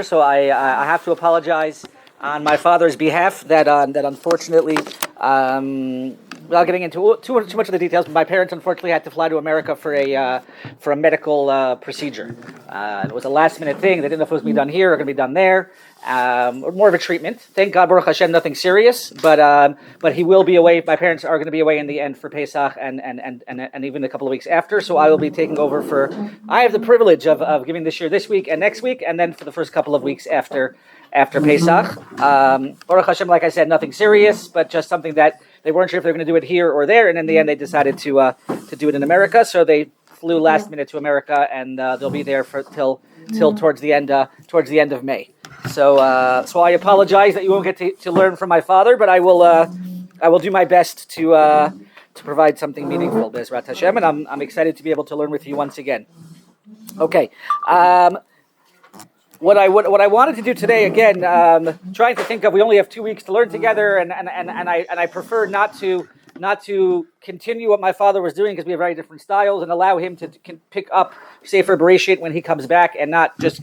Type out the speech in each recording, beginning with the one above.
So I have to apologize on my father's behalf that unfortunately, without getting into too much of the details, my parents unfortunately had to fly to America for a medical procedure. It was a last minute thing. They didn't know if it was going to be done here or going to be done there. More of a treatment. Thank God, Baruch Hashem, nothing serious. But he will be away. My parents are going to be away in the end for Pesach and even a couple of weeks after. So I will be taking over for. I have the privilege of giving this year this week and next week, and then for the first couple of weeks after Pesach. Baruch Hashem, like I said, nothing serious, but just something that they weren't sure if they were going to do it here or there, and in the end they decided to do it in America. So they flew last minute to America, and they'll be there till towards the end of May. So I apologize that you won't get to learn from my father, but I will do my best to provide something meaningful, Bezrat Hashem, and I'm excited to be able to learn with you once again. Okay. What I wanted to do today, again, trying to think of, we only have 2 weeks to learn together, and I prefer not to continue what my father was doing because we have very different styles, and allow him to pick up Sefer Bereshit when he comes back, and not just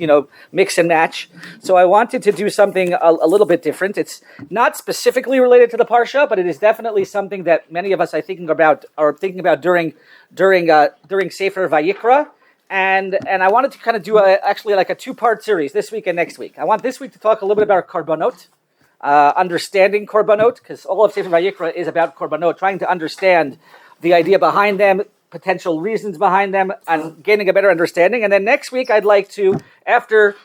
mix and match. So I wanted to do something a little bit different. It's not specifically related to the Parsha, but it is definitely something that many of us are thinking about during Sefer VAYIKRA. And I wanted to kind of do actually like a 2-part series this week and next week. I want this week to talk a little bit about Korbanot, understanding Korbanot, because all of Sefer VAYIKRA is about Korbanot, trying to understand the idea behind them, potential reasons behind them, and gaining a better understanding. And then next week, I'd like to, after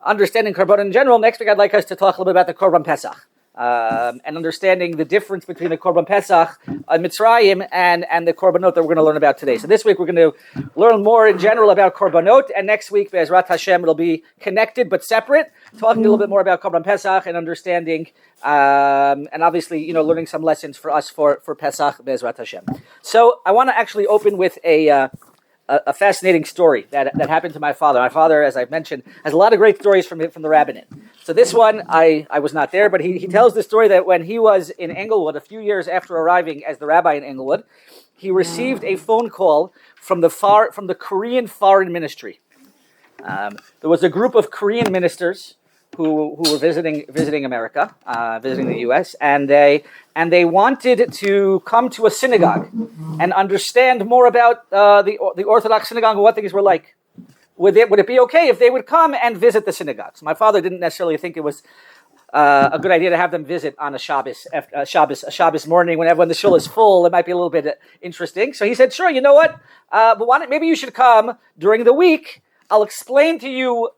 understanding Korbanot in general, next week I'd like us to talk a little bit about the Korban Pesach. And understanding the difference between the Korban Pesach Mitzrayim and the Korbanot that we're going to learn about today. So this week we're going to learn more in general about Korbanot, and next week, Be'ezrat Hashem, it'll be connected but separate, talking a little bit more about Korban Pesach and understanding, and obviously, learning some lessons for us for Pesach, Be'ezrat Hashem. So I want to actually open with a fascinating story that happened to my father. My father, as I've mentioned, has a lot of great stories from the rabbinate. So this one, I was not there, but he tells the story that when he was in Englewood, a few years after arriving as the rabbi in Englewood, he received a phone call from the Korean Foreign Ministry. There was a group of Korean ministers who were visiting America, visiting the U.S., and they wanted to come to a synagogue and understand more about the Orthodox synagogue and what things were like. Would it be okay if they would come and visit the synagogues? My father didn't necessarily think it was a good idea to have them visit on a Shabbos morning when the shul is full. It might be a little bit interesting. So he said, "Sure, you know what? But maybe you should come during the week. I'll explain to you."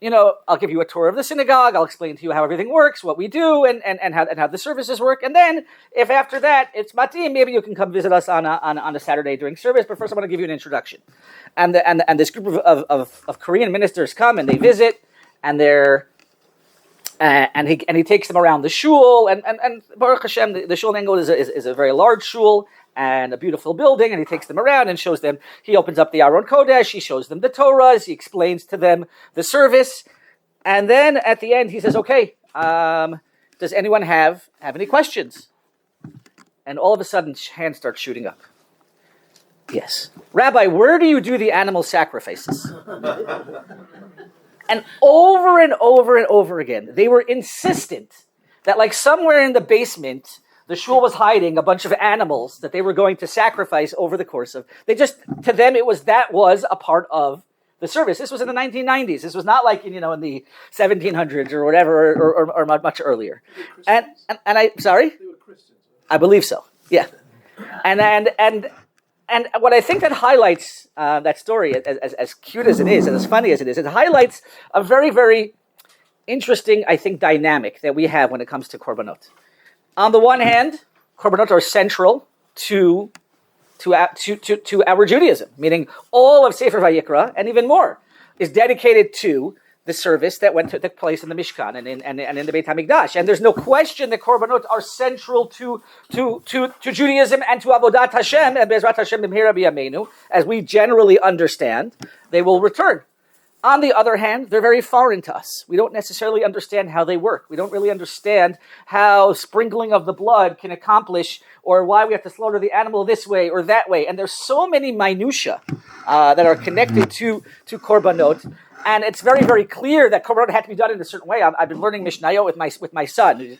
I'll give you a tour of the synagogue. I'll explain to you how everything works, what we do, and how the services work. And then, if after that it's matim, maybe you can come visit us on a Saturday during service. But first, I want to give you an introduction. And this group of Korean ministers come and they visit, and he takes them around the shul. And Baruch Hashem, the shul in Englewood is a very large shul and a beautiful building, and he takes them around and shows them. He opens up the Aron Kodesh, he shows them the TORAHs, he explains to them the service, and then at the end he says, "Okay, does anyone have any questions?" And all of a sudden, hands start shooting up. Yes, Rabbi, where do you do the animal sacrifices? And over and over and over again, they were insistent that, like, somewhere in the basement, the shul was hiding a bunch of animals that they were going to sacrifice over the course of. To them, it was a part of the service. This was in the 1990s. This was not like in the 1700s or whatever, or much earlier. And I sorry, they were Christians. I believe so. Yeah, and what I think that highlights that story, as cute as it is, and as funny as it is, it highlights a very, very interesting, I think, dynamic that we have when it comes to Korbanot. On the one hand, Korbanot are central to our Judaism, meaning all of Sefer VAYIKRA and even more is dedicated to the service that took place in the Mishkan and in the Beit HaMikdash. And there's no question that Korbanot are central to Judaism and to Avodat Hashem and Be'ezrat Hashem B'mehera B'yameinu, as we generally understand. They will return. On the other hand, they're very foreign to us. We don't necessarily understand how they work. We don't really understand how sprinkling of the blood can accomplish, or why we have to slaughter the animal this way or that way. And there's so many minutiae that are connected to Korbanot And it's very, very clear that Korbanot had to be done in a certain way. I've been learning Mishnayot with my son.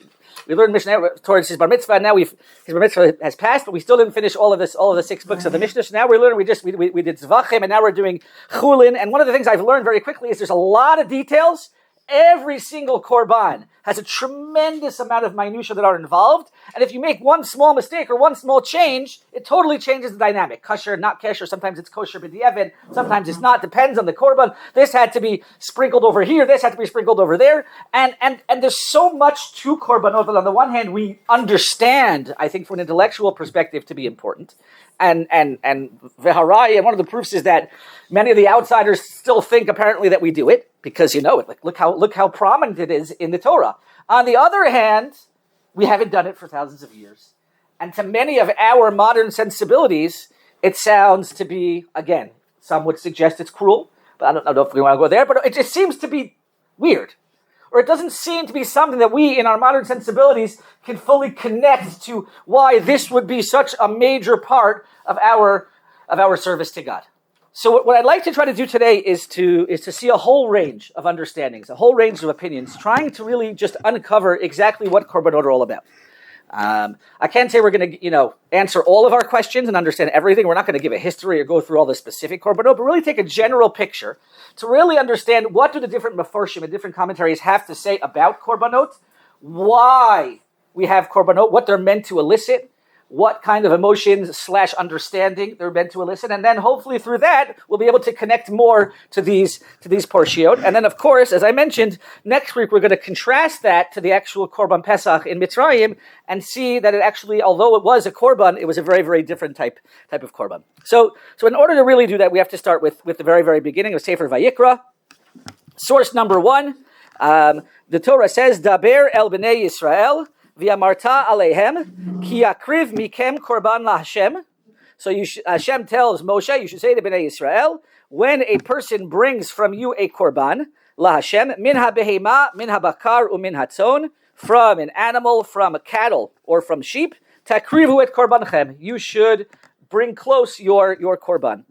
We learned Mishnayot towards his bar mitzvah. Now his bar mitzvah has passed, but we still didn't finish all of the 6 books of the Mishnah. So now we're learning. We did Zvachim, and now we're doing Chulin. And one of the things I've learned very quickly is there's a lot of details. Every single korban has a tremendous amount of minutia that are involved, and if you make one small mistake or one small change, it totally changes the dynamic. Kosher, not kosher. Sometimes it's kosher b'diavad, sometimes it's not. Depends on the korban. This had to be sprinkled over here. This had to be sprinkled over there, and there's so much to korbanot that on the one hand we understand, I think, from an intellectual perspective, to be important. And Veharai, and one of the proofs is that many of the outsiders still think apparently that we do it because look how prominent it is in the Torah. On the other hand, we haven't done it for thousands of years, and to many of our modern sensibilities, it sounds to be, again, some would suggest it's cruel, but I don't know if we want to go there. But it just seems to be weird. Or it doesn't seem to be something that we, in our modern sensibilities, can fully connect to why this would be such a major part of our service to God. So what I'd like to try to do today is to see a whole range of understandings, a whole range of opinions, trying to really just uncover exactly what Korbanot are all about. I can't say we're going to, answer all of our questions and understand everything. We're not going to give a history or go through all the specific Korbanot, but really take a general picture to really understand what do the different Mefarshim and different commentaries have to say about Korbanot, why we have Korbanot, what they're meant to elicit, what kind of emotions / understanding they're meant to elicit, and then hopefully through that we'll be able to connect more to these parshiot. And then, of course, as I mentioned, next week we're going to contrast that to the actual Korban Pesach in Mitzrayim and see that it actually, although it was a Korban, it was a very, very different type of Korban. So in order to really do that, we have to start with the very, very beginning of Sefer VAYIKRA. Source number 1, the Torah says, Daber el b'nei Yisrael, V'amarta aleihem ki yakriv mikem korban laHashem. So Hashem tells Moshe, you should say to Bnei Yisrael, when a person brings from you a korban laHashem, min habehema, min habakar, umin hatzon, from an animal, from a cattle, or from sheep, takrivu et korbanchem. You should bring close your korban.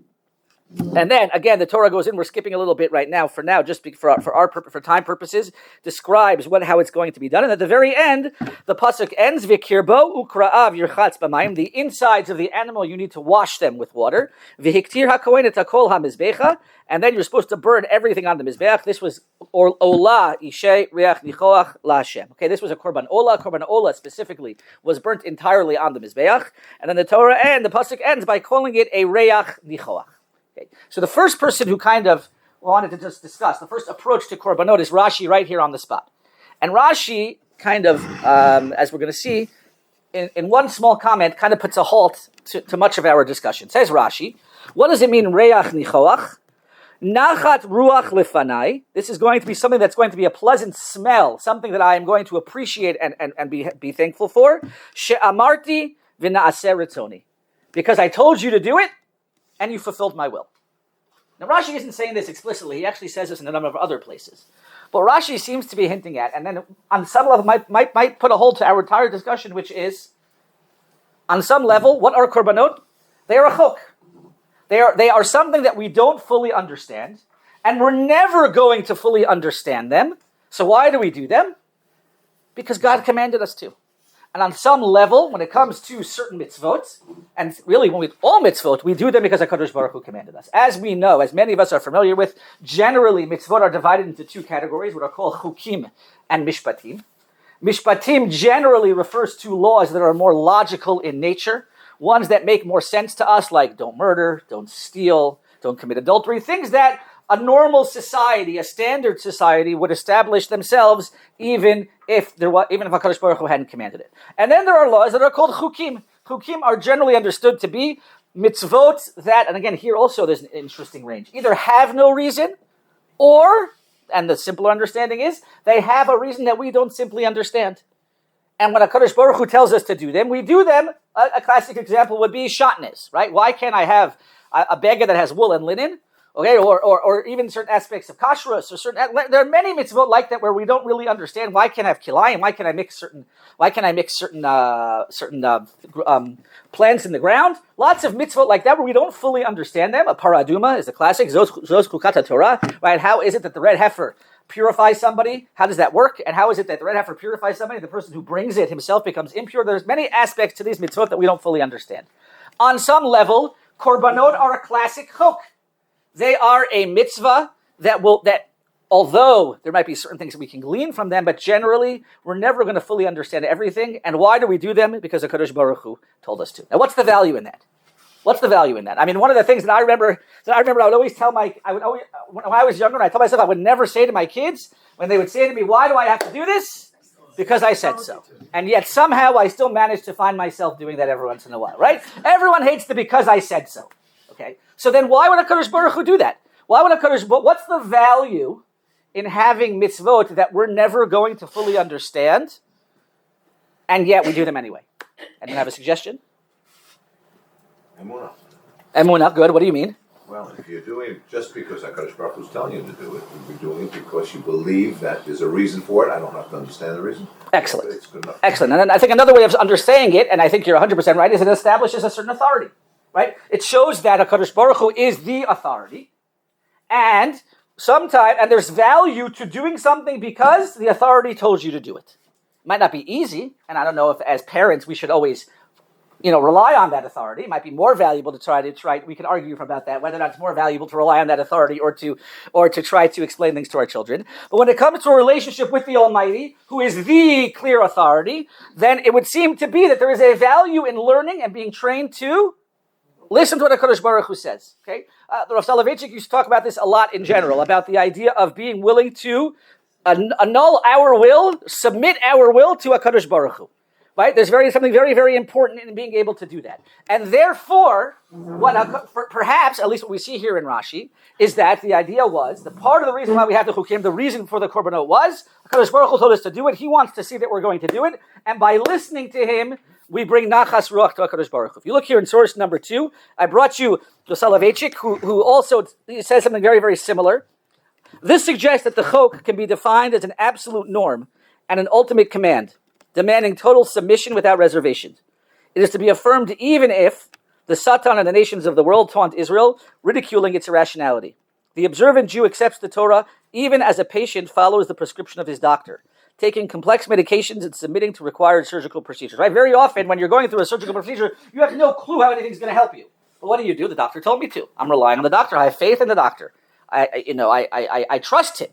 And then, again, the Torah goes in, we're skipping a little bit right now, for just for time purposes, describes how it's going to be done. And at the very end, the pasuk ends, V'kirbo ukra'av yirchatz b'mayim, the insides of the animal, you need to wash them with water. V'hiktir ha'kohen et ha'kol ha'mizbecha, and then you're supposed to burn everything on the mizbeach. This was olah ishay reach nichoach laHashem. Okay, this was a korban olah. Korban olah specifically was burnt entirely on the mizbeach. And then the pasuk ends by calling it a reach nichoach. Okay. So the first person who kind of wanted to just discuss, the first approach to Korbanot is Rashi right here on the spot. And Rashi kind of, as we're going to see, in one small comment, kind of puts a halt to much of our discussion. Says Rashi, what does it mean, Reach Nichoach? Nachat Ruach Lefanai. This is going to be something that's going to be a pleasant smell, something that I am going to appreciate and be thankful for. She'amarti v'na'aseh ritzoni. Because I told you to do it, and you fulfilled my will. Now Rashi isn't saying this explicitly. He actually says this in a number of other places. But Rashi seems to be hinting at, and then on some level might put a hold to our entire discussion, which is, on some level, what are korbanot? They are a chok. They are something that we don't fully understand, and we're never going to fully understand them. So why do we do them? Because God commanded us to. And on some level, when it comes to certain mitzvot, and really all mitzvot, we do them because HaKadosh Baruch Hu commanded us. As we know, as many of us are familiar with, generally mitzvot are divided into 2 categories, what are called chukim and mishpatim. Mishpatim generally refers to laws that are more logical in nature, ones that make more sense to us, like don't murder, don't steal, don't commit adultery, things that a normal society, a standard society, would establish themselves even if HaKadosh Baruch Hu hadn't commanded it. And then there are laws that are called chukim. Chukim are generally understood to be mitzvot that, and again, here also there's an interesting range, either have no reason, or, and the simpler understanding is, they have a reason that we don't simply understand. And when HaKadosh Baruch Hu tells us to do them, we do them. A classic example would be shatnez, right? Why can't I have a beggar that has wool and linen? Okay, or even certain aspects of kashrus, or there are many mitzvot like that where we don't really understand why can't I have kilayim, why can I mix certain plants in the ground. Lots of mitzvot like that where we don't fully understand them. A paraduma is a classic. Zos kukata Torah, right? How is it that the red heifer purifies somebody? How does that work? And how is it that the red heifer purifies somebody? The person who brings it himself becomes impure. There's many aspects to these mitzvot that we don't fully understand. On some level, korbanot are a classic chok. They are a mitzvah that although there might be certain things that we can glean from them, but generally we're never going to fully understand everything. And why do we do them? Because the Kadosh Baruch Hu told us to. Now, what's the value in that? What's the value in that? I mean, one of the things that I remember I would always tell when I was younger, I told myself I would never say to my kids when they would say to me, "Why do I have to do this?" Because I said so. And yet somehow I still manage to find myself doing that every once in a while, right? Everyone hates the because I said so. Okay, so then why would a Kadosh Baruch Hu do that? Why would what's the value in having mitzvot that we're never going to fully understand, and yet we do them anyway? Anyone have a suggestion? Emunah. Emunah, good. What do you mean? Well, if you're doing it just because HaKadosh Baruch Hu is telling you to do it, you're doing it because you believe that there's a reason for it. I don't have to understand the reason. Excellent. But it's good enough. Excellent. And then I think another way of understanding it, and I think you're 100% right, is it establishes a certain authority. Right? It shows that HaKadosh Baruch Hu is the authority, and there's value to doing something because the authority told you to do it. It might not be easy, and I don't know if as parents we should always, rely on that authority. It might be more valuable to try. We can argue about that, whether or not it's more valuable to rely on that authority or to try to explain things to our children. But when it comes to a relationship with the Almighty, who is the clear authority, then it would seem to be that there is a value in learning and being trained to listen to what HaKadosh Baruch Hu says. Okay, the Rav Soloveitchik used to talk about this a lot in general, about the idea of being willing to annul our will, submit our will to HaKadosh Baruch Hu. Right? There's something very, very important in being able to do that. And therefore, perhaps, at least what we see here in Rashi, is that the idea was, the part of the reason why we have the Chukim, the reason for the Korbanot was, HaKadosh Baruch Hu told us to do it. He wants to see that we're going to do it. And by listening to him, we bring Nachas Ruach to HaKadosh Baruch Hu. If you look here in source number 2, I brought you the Soloveitchik, who also says something very, very similar. This suggests that the Chok can be defined as an absolute norm and an ultimate command, demanding total submission without reservation. It is to be affirmed even if the Satan and the nations of the world taunt Israel, ridiculing its irrationality. The observant Jew accepts the Torah even as a patient follows the prescription of his doctor, taking complex medications and submitting to required surgical procedures. Right? Very often, when you're going through a surgical procedure, you have no clue how anything's going to help you. But what do? The doctor told me to. I'm relying on the doctor. I have faith in the doctor. I trust him.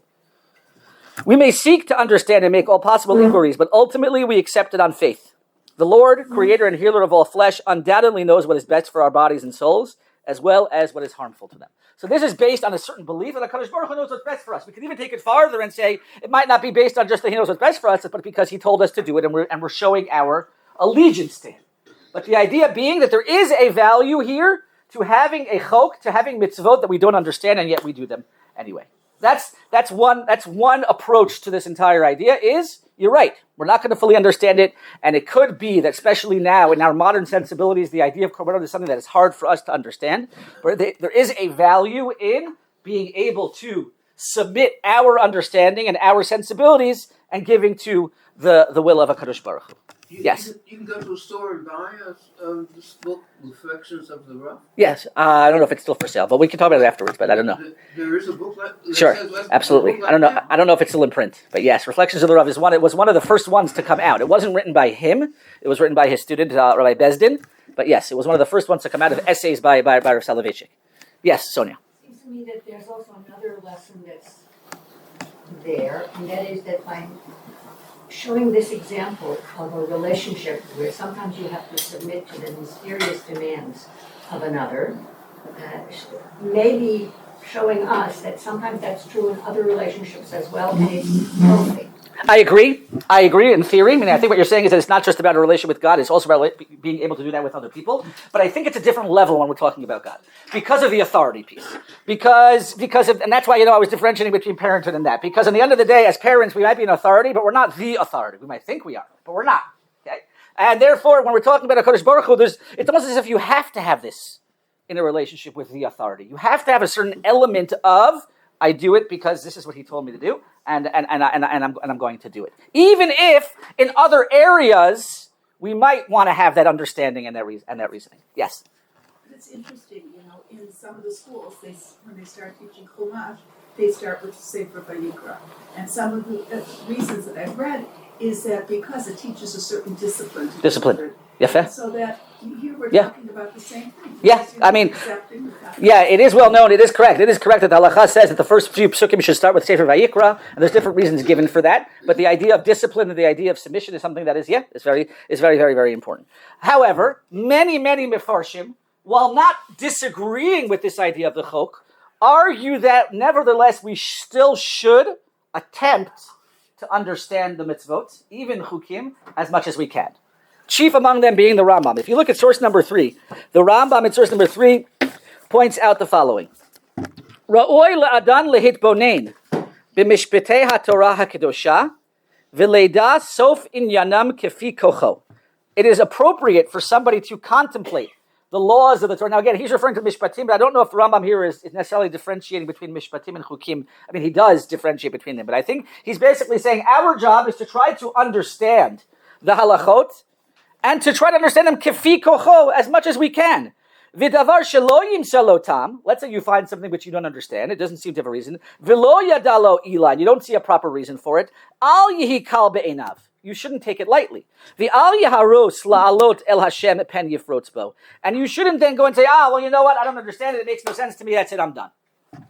We may seek to understand and make all possible inquiries, but ultimately we accept it on faith. The Lord, creator and healer of all flesh, undoubtedly knows what is best for our bodies and souls, as well as what is harmful to them. So this is based on a certain belief that HaKadosh Baruch Hu knows what's best for us. We can even take it farther and say it might not be based on just that He knows what's best for us, but because He told us to do it, and we're showing our allegiance to Him. But the idea being that there is a value here to having a chok, to having mitzvot that we don't understand, and yet we do them anyway. That's one approach to this entire idea. Is you're right, we're not going to fully understand it, and it could be that especially now in our modern sensibilities, the idea of korbanot is something that is hard for us to understand. But there is a value in being able to submit our understanding and our sensibilities and giving to the will of HaKadosh Baruch Hu. Yes. You can go to a store and buy this book, Reflections of the Rough. Yes, I don't know if it's still for sale, but we can talk about it afterwards. But I don't know. There is a book like sure, absolutely. I don't know. I don't know if it's still in print, but yes, Reflections of the Rav is one. It was one of the first ones to come out. It wasn't written by him. It was written by his student Rabbi Bezdin. But yes, it was one of the first ones to come out of essays by Rav Soloveitchik. Yes, Sonia. It seems to me that there's also another lesson that's there, and that is that by showing this example of a relationship where sometimes you have to submit to the mysterious demands of another, maybe showing us that sometimes that's true in other relationships as well, and it's healthy. I agree in theory. I mean, I think what you're saying is that it's not just about a relationship with God, it's also about being able to do that with other people. But I think it's a different level when we're talking about God. Because of the authority piece. Because of, and that's why, I was differentiating between parenthood and that. Because in the end of the day, as parents, we might be an authority, but we're not the authority. We might think we are, but we're not. Okay? And therefore, when we're talking about HaKadosh Baruch Hu, it's almost as if you have to have this in a relationship with the authority. You have to have a certain element of, I do it because this is what he told me to do, and I'm going to do it. Even if in other areas we might want to have that understanding and that reasoning. Yes. It's interesting, in some of the schools, when they start teaching Chumash, they start with the Sefer VAYIKRA. And some of the reasons that I've read is that because it teaches a certain discipline. Yafeh. So that here we're talking about the same thing. Yeah, I mean, it is well known, it is correct. It is correct that the halakha says that the first few psukim should start with Sefer VAYIKRA, and there's different reasons given for that. But the idea of discipline and the idea of submission is something that is very, very, very important. However, many mefarshim, while not disagreeing with this idea of the chok, argue that nevertheless we still should attempt to understand the mitzvot, even chukim, as much as we can. Chief among them being the Rambam. If you look at source number 3, the Rambam in source number 3 points out the following. Ra'oi la'adan lehitbonen b'mishpetei haTorah hakedosha v'leida sof inyanam kefi kocho. It is appropriate for somebody to contemplate the laws of the Torah. Now again, he's referring to Mishpatim, but I don't know if the Rambam here is necessarily differentiating between Mishpatim and Chukim. I mean, he does differentiate between them, but I think he's basically saying our job is to try to understand the halachot and to try to understand them kefi kocho as much as we can. V'davar shelo yimsalotam. Let's say you find something which you don't understand. It doesn't seem to have a reason. V'lo yadalo ilan. You don't see a proper reason for it. Al yihi kal be'enav. You shouldn't take it lightly. V'al yaharos la'alot el Hashem pen yifrotzbo. And you shouldn't then go and say, well, you know what? I don't understand it. It makes no sense to me. That's it. I'm done.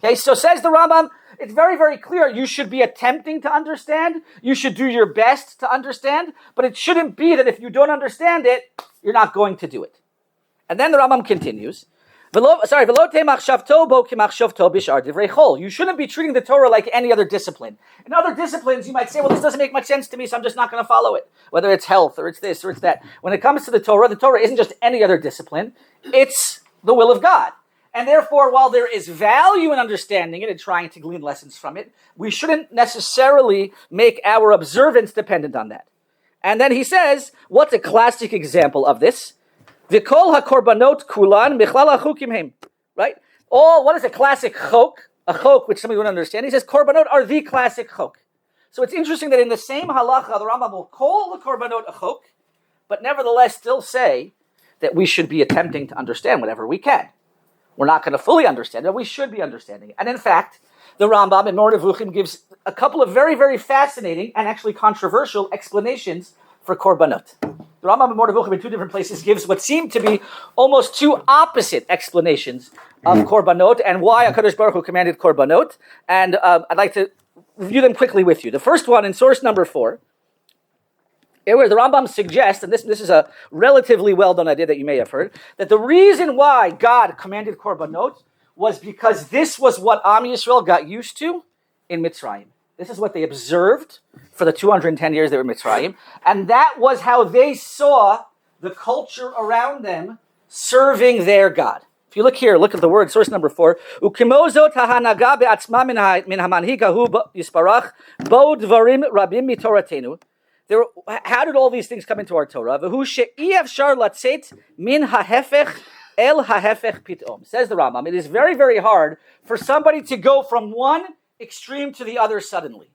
Okay, so says the Rambam, it's very, very clear. You should be attempting to understand. You should do your best to understand. But it shouldn't be that if you don't understand it, you're not going to do it. And then the Rambam continues. You shouldn't be treating the Torah like any other discipline. In other disciplines, you might say, well, this doesn't make much sense to me, so I'm just not going to follow it. Whether it's health, or it's this, or it's that. When it comes to the Torah isn't just any other discipline. It's the will of God. And therefore, while there is value in understanding it and trying to glean lessons from it, we shouldn't necessarily make our observance dependent on that. And then he says, what's a classic example of this? V'kol haKorbanot kulan michlal hachukim heim. Right? What is a classic chok? A chok which somebody wouldn't understand. He says Korbanot are the classic chok. So it's interesting that in the same halacha, the Rambam will call the Korbanot a chok, but nevertheless still say that we should be attempting to understand whatever we can. We're not going to fully understand it, but we should be understanding it. And in fact, the Rambam in Moreh Nevuchim gives a couple of very, very fascinating and actually controversial explanations for Korbanot. The Rambam in Moreh Nevuchim in 2 different places gives what seem to be almost 2 opposite explanations of Korbanot and why HaKadosh Baruch Hu commanded Korbanot. And I'd like to review them quickly with you. The first one in source number 4, where the Rambam suggests, and this is a relatively well-known idea that you may have heard, that the reason why God commanded Korbanot was because this was what OUisrael got used to in Mitzrayim. This is what they observed for the 210 years they were in Mitzrayim, and that was how they saw the culture around them serving their God. If you look here, look at the word, source number 4. Ukimozot hahanaga be'atzma min hamanhika hu yisparach bo dvarim rabim mitoratenu. How did all these things come into our Torah? Min hahefech el hahefech pitom. Says the Rambam, it is very, very hard for somebody to go from one extreme to the other suddenly.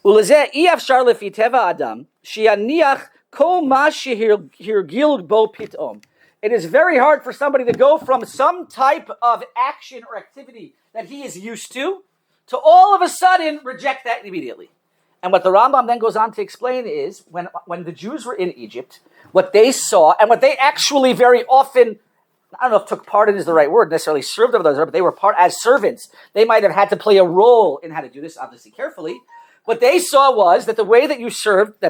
It is very hard for somebody to go from some type of action or activity that he is used to all of a sudden reject that immediately. And what the Rambam then goes on to explain is when the Jews were in Egypt, what they saw and what they actually very often, I don't know if took part in is the right word, necessarily served over those, but they were part as servants. They might have had to play a role in how to do this, obviously carefully. What they saw was that the way that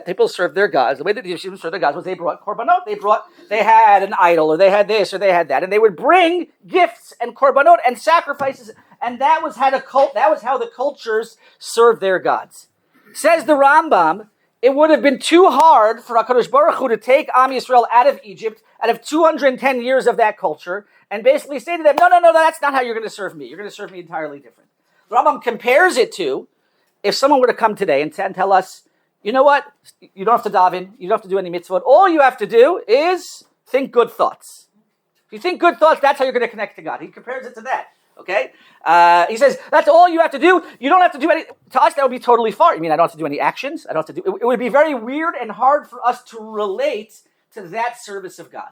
people served their gods, the way that the Egyptians served their gods was they brought korbanot. They had an idol, or they had this, or they had that, and they would bring gifts and korbanot and sacrifices, and that was how the cultures served their gods. Says the Rambam, it would have been too hard for HaKadosh Baruch Hu to take OUisrael out of Egypt, out of 210 years of that culture, and basically say to them, no, that's not how you're going to serve me. You're going to serve me entirely different. The Rambam compares it to, if someone were to come today and tell us, you know what, you don't have to daven, you don't have to do any mitzvot, all you have to do is think good thoughts. If you think good thoughts, that's how you're going to connect to God. He compares it to that. Okay? He says, that's all you have to do. You don't have to do any, to us that would be totally far. You mean I don't have to do any actions? I don't have to do, it would be very weird and hard for us to relate to that service of God.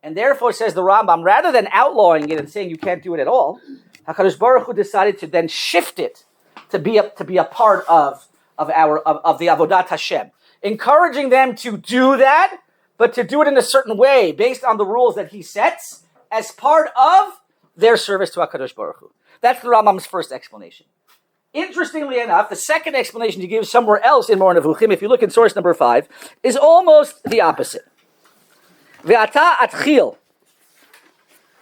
And therefore, says the Rambam, rather than outlawing it and saying you can't do it at all, HaKadosh Baruch Hu decided to then shift it to be a part of the Avodat Hashem, encouraging them to do that, but to do it in a certain way based on the rules that he sets as part of their service to HaKadosh Baruch Hu. That's the Rambam's first explanation. Interestingly enough, the second explanation he gives somewhere else in Moreh Nevuchim, if you look in source number 5, is almost the opposite. Ve'ata atchil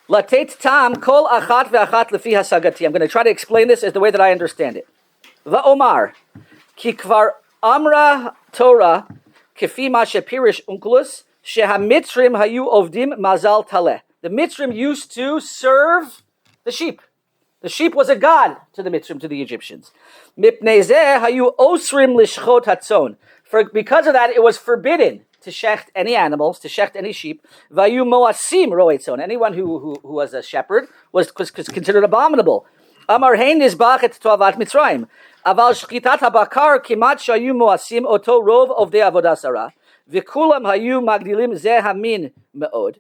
latet tam kol achat ve'achat lefi hasagati. I'm going to try to explain this as the way that I understand it. Va'omar ki kvar amra Torah kefi ma shepirish unkulus shehamitrim hayu ovdim mazal taleh. The Mitzrim used to serve the sheep. The sheep was a god to the Mitzrim, to the Egyptians. Mipnei zeh hayu osrim lishchot hatzon. Because of that, it was forbidden to shecht any animals, to shecht any sheep. Vayu moasim roetzon. Anyone who was a shepherd was considered abominable. Amar hein nizbach et toavat Mitzrayim. Aval shchitat habakar kimat shayu moasim oto rov ovdei avodah zarah. V'kulam hayu magdilim zeh hamin meod.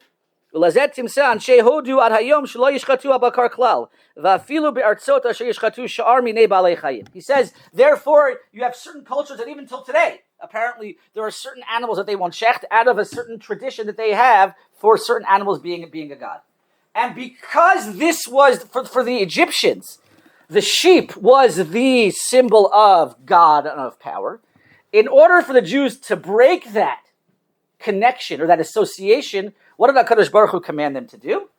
ולזה תמצא אנשי הודו עד היום שלא ישחטו הבקר כלל, ואפילו בארצות אשר ישחטו שאר מיני בעלי חיים. He says, therefore, you have certain cultures that even till today, apparently, there are certain animals that they won't shecht out of a certain tradition that they have for certain animals being a god. And because this was, for the Egyptians, the sheep was the symbol of God and of power, in order for the Jews to break that connection or that association, what did HaKadosh Baruch Hu command them to do?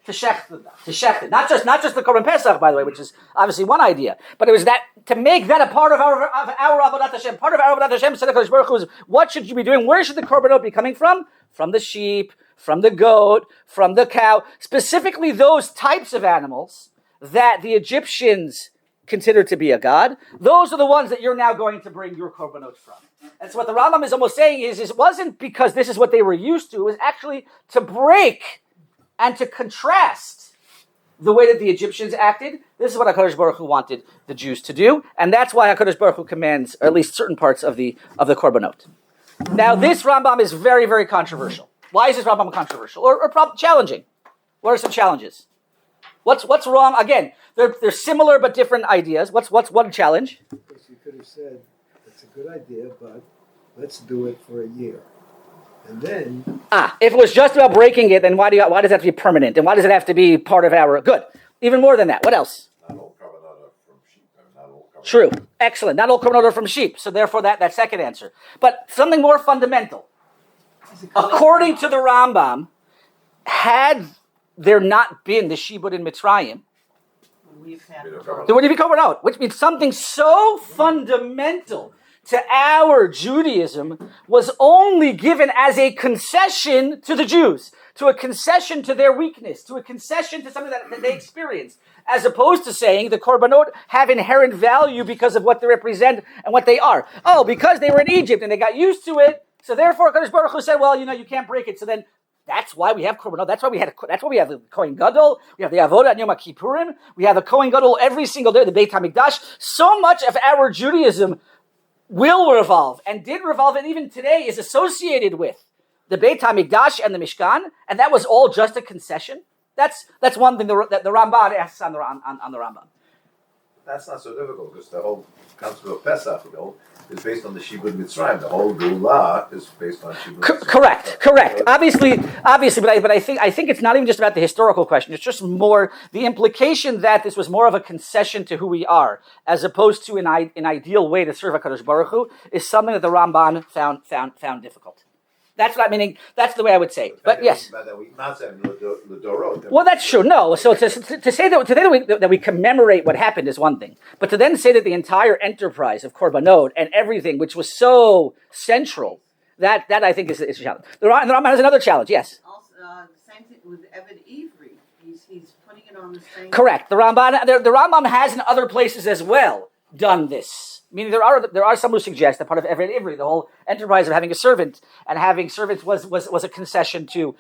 To shecht it. Not just the Korban Pesach, by the way, which is obviously one idea, but it was that to make that a part of our Avodat Hashem. Part of our Avodat Hashem, said HaKadosh Baruch Hu, is what should you be doing? Where should the Korbanot be coming from? From the sheep, from the goat, from the cow. Specifically those types of animals that the Egyptians considered to be a god. Those are the ones that you're now going to bring your Korbanot from. And so what the Rambam is almost saying is it wasn't because this is what they were used to, it was actually to break and to contrast the way that the Egyptians acted. This is what HaKadosh Baruch Hu wanted the Jews to do, and that's why HaKadosh Baruch Hu commands, or at least certain parts of the Korbanot. Now this Rambam is very, very controversial. Why is this Rambam controversial? Or challenging? What are some challenges? What's wrong? Again, they're similar but different ideas. What's one challenge? Because you could have said, it's a good idea, but let's do it for a year. And then... if it was just about breaking it, then why does it have to be permanent? And why does it have to be part of our... Good. Even more than that. What else? Not all Korbanot are from sheep. Not all Korbanot. True. Excellent. Not all Korbanot are from sheep. So therefore that second answer. But something more fundamental. According to the Rambam, had there not been the Shibud in Mitzrayim, there wouldn't be Korbanot, which means something so fundamental to our Judaism was only given as a concession to the Jews, to a concession to their weakness, to a concession to something that they experienced, as opposed to saying the Korbanot have inherent value because of what they represent and what they are. Oh, because they were in Egypt and they got used to it, so therefore HaKadosh Baruch Hu said, well, you can't break it, so then that's why we have Korbanot. That's why we have the Kohen Gadol. We have the Avodah and Yom Kippurim. We have the Kohen Gadol every single day, the Beit HaMikdash. So much of our Judaism will revolve and did revolve, and even today is associated with the Beit HaMikdash and the Mishkan, and that was all just a concession. That's one thing that the Ramban asks on the Rambam. That's not so difficult because the whole concept of Pesach, is based on the Shibud Mitzrayim. The whole Geulah is based on Shibud Mitzrayim. Correct. Obviously, but I think it's not even just about the historical question. It's just more the implication that this was more of a concession to who we are, as opposed to an ideal way to serve HaKadosh Baruch Hu, is something that the Ramban found difficult. That's what I'm meaning. That's the way I would say. But yes. Well, that's true. No. So to say that we commemorate what happened is one thing, but to then say that the entire enterprise of Korbanot and everything, which was so central, that I think is a challenge. The Rambam has another challenge. Yes. Also, same thing with Eved Ivri. He's putting it on the same. Correct. The Rambam has in other places as well done this. Meaning there are some who suggest that part of Eved Ivri, the whole enterprise of having a servant and having servants was a concession to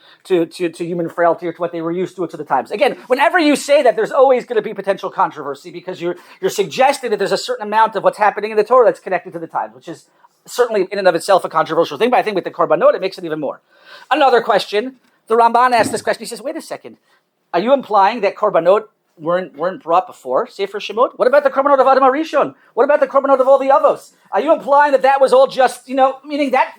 human frailty or to what they were used to the times. Again, whenever you say that, there's always going to be potential controversy because you're suggesting that there's a certain amount of what's happening in the Torah that's connected to the times, which is certainly in and of itself a controversial thing, but I think with the Korbanot it makes it even more. Another question, the Ramban asked this question, he says, wait a second, are you implying that Korbanot weren't brought before Sefer Shemot? What about the Korbanot of Adam HaRishon? What about the Korbanot of all the Avos? Are you implying that was all just, meaning that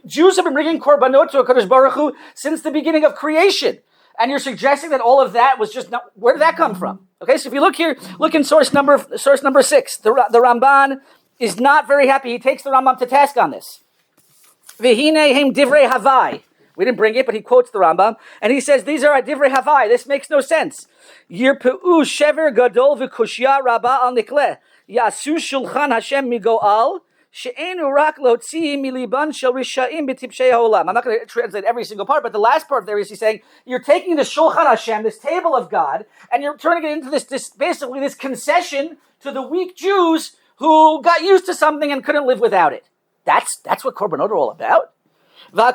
Jews have been bringing Korbanot to HaKadosh Baruch Hu since the beginning of creation? And you're suggesting that all of that was just, where did that come from? Okay, so if you look here, look in source number 6. The Ramban is not very happy. He takes the Rambam to task on this. V'hinei hem divrei havai. We didn't bring it, but he quotes the Rambam, and he says, these are divrei havai. This makes no sense. Yirpeu shever gadol v'kushya rabba al nikleh. Yasu shulchan Hashem migoal. She'enu rak lotzi miliban shel risha'im b'tipshei ha'olam. I'm not going to translate every single part, but the last part there is he's saying, you're taking the Shulchan Hashem, this table of God, and you're turning it into this basically this concession to the weak Jews who got used to something and couldn't live without it. That's what Korbanot are all about. The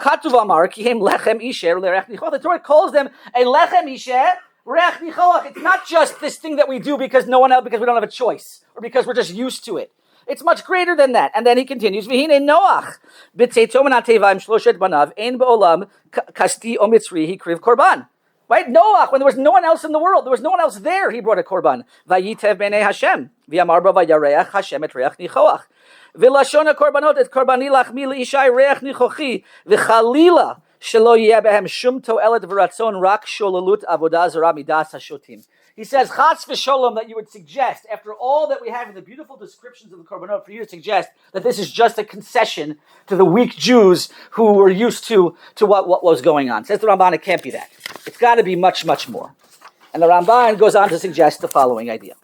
Torah calls them a lechem isher reach nichoach. It's not just this thing that we do because we don't have a choice, or because we're just used to it. It's much greater than that. And then he continues, V'hine Noach, b'tzeito min ha'teva shloshet banav, ein ba'olam kasti o mitzri hikriv korban. Right? Noach, when there was no one else in the world, there was no one else there, he brought a korban. Vayitev b'nei Hashem, v'yamar ba vayareach Hashem et reach nichoach. V'lashon ha'korbanot et korbani lachmi le'ishai reach nichochi, v'chalila shelo yeh behem shum to'elet v'ratzon rak sholalut avodah zarah midas hashotim. He says, Chas v'sholom, that you would suggest, after all that we have in the beautiful descriptions of the Korbanot, for you to suggest that this is just a concession to the weak Jews who were used to what was going on. Says the Ramban, it can't be that. It's got to be much, much more. And the Ramban goes on to suggest the following idea.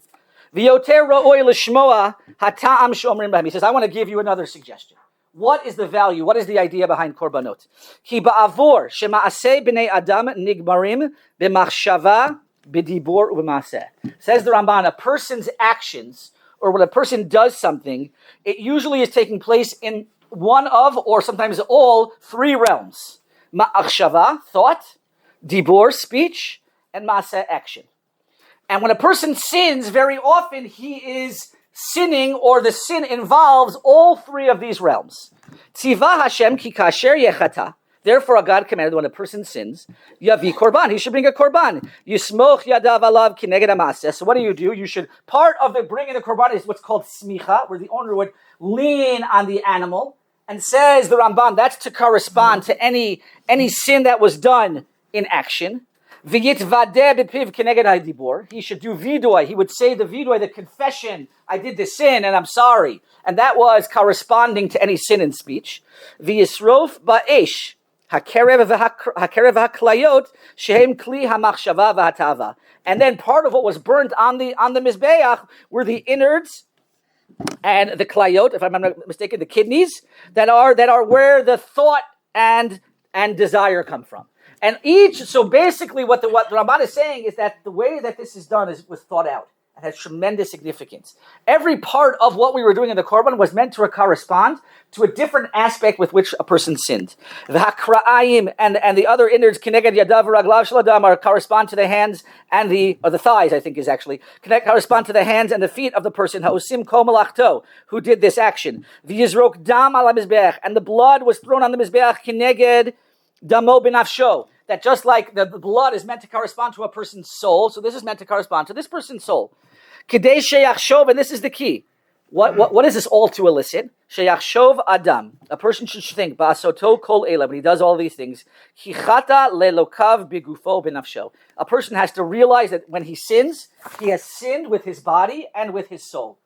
V'yoter ra'oi l'shmoa hata'am shomrim b'hem. He says, I want to give you another suggestion. What is the value? What is the idea behind Korbanot? Ki ba'avor shema'aseh b'nei adam nigmarim b'machshava b'dibor u'b'maseh. Says the Ramban, a person's actions, or when a person does something, it usually is taking place in one of, or sometimes all, 3 realms. Ma'achshava, thought, dibor, speech, and maseh, action. And when a person sins, very often he is sinning, or the sin involves all 3 of these realms. Tziva Hashem ki kasher yechata. Therefore, God commanded when a person sins, yavi korban, he should bring a korban. Yismoch yadav alav kineged hamaseh. So what do? You should, part of the bringing the korban is what's called smicha, where the owner would lean on the animal, and says the Ramban, that's to correspond to any sin that was done in action. V'yitvadeh b'piv kineged ha'dibor. He should do vidoy. He would say the vidoy, the confession, I did this sin and I'm sorry. And that was corresponding to any sin in speech. V'yisrof ba'esh. Hakerev haklayot shehem kli hamachshava v'hatava. And then part of what was burnt on the mizbeach were the innards and the klayot, if I'm not mistaken, the kidneys that are where the thought and desire come from. And so basically what the Ramban is saying is that the way that this is done was thought out. It has tremendous significance. Every part of what we were doing in the Korban was meant to correspond to a different aspect with which a person sinned. The hakra'ayim and the other innards, kineged yadav v'raglav shel adam, correspond to the hands and the thighs, I think is actually, correspond to the hands and the feet of the person, ha'osim kol malachto, who did this action. V'yizrok dam ala mizbeach, and the blood was thrown on the mizbeach, kineged damo b'nafsho. That just like the blood is meant to correspond to a person's soul, so this is meant to correspond to this person's soul. Kidei sheyachshov, and this is the key. What is this all to elicit? Sheyachshov adam. A person should think, ba'asoto kol ela, when he does all these things, chichata lelokav bigufo b'nafsho. A person has to realize that when he sins, he has sinned with his body and with his soul.